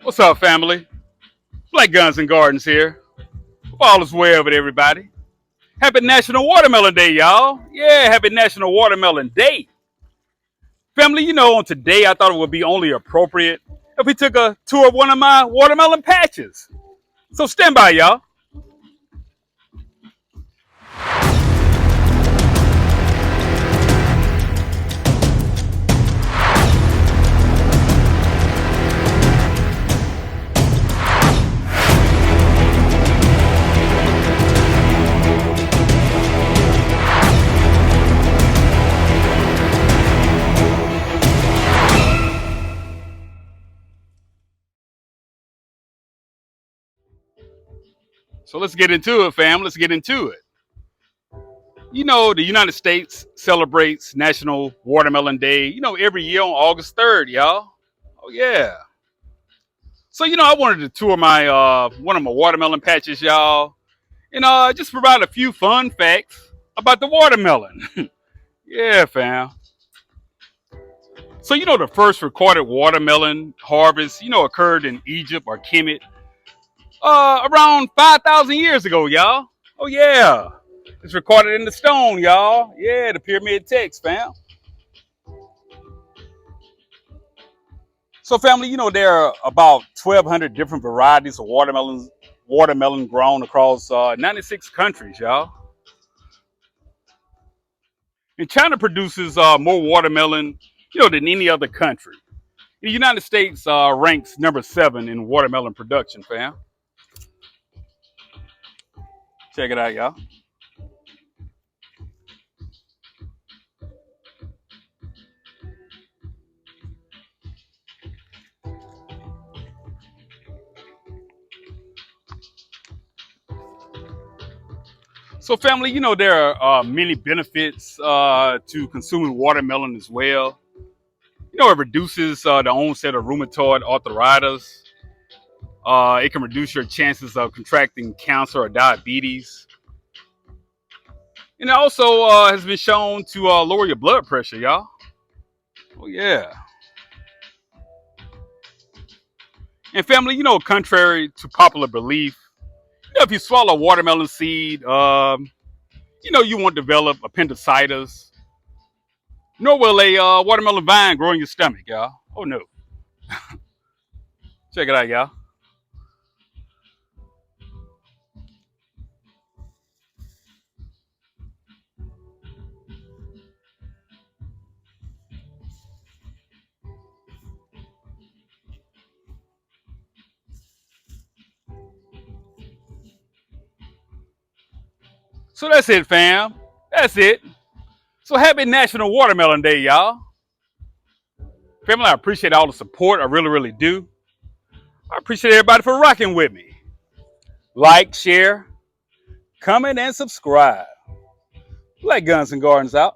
What's up, family? Black Guns and Gardens here. Hope all is well with everybody. Happy National Watermelon Day, y'all. Yeah, happy National Watermelon Day. Family, on today I thought it would be only appropriate if we took a tour of one of my watermelon patches. So stand by, y'all. So let's get into it, fam. Let's get into it. The United States celebrates National Watermelon Day, every year on August 3rd, y'all. Oh, yeah. So, I wanted to tour my one of my watermelon patches, y'all, and just provide a few fun facts about the watermelon. Yeah, fam. So, the first recorded watermelon harvest, occurred in Egypt or Kemet around 5,000 years ago, y'all. Oh, yeah. It's recorded in the stone, y'all. Yeah, the pyramid text, fam. So, family, there are about 1,200 different varieties of watermelon grown across 96 countries, y'all. And China produces more watermelon, than any other country. The United States ranks number 7 in watermelon production, fam. Check it out, y'all. So, family, there are many benefits to consuming watermelon as well. It reduces the onset of rheumatoid arthritis. It can reduce your chances of contracting cancer or diabetes. And it also has been shown to lower your blood pressure, y'all. Oh, yeah. And family, contrary to popular belief, if you swallow a watermelon seed, you won't develop appendicitis, nor will a watermelon vine grow in your stomach, y'all. Oh, no. Check it out, y'all. So that's it, fam. That's it. So happy National Watermelon Day, y'all. Family, I appreciate all the support. I really, really do. I appreciate everybody for rocking with me. Like, share, comment, and subscribe. Black Guns and Gardens out.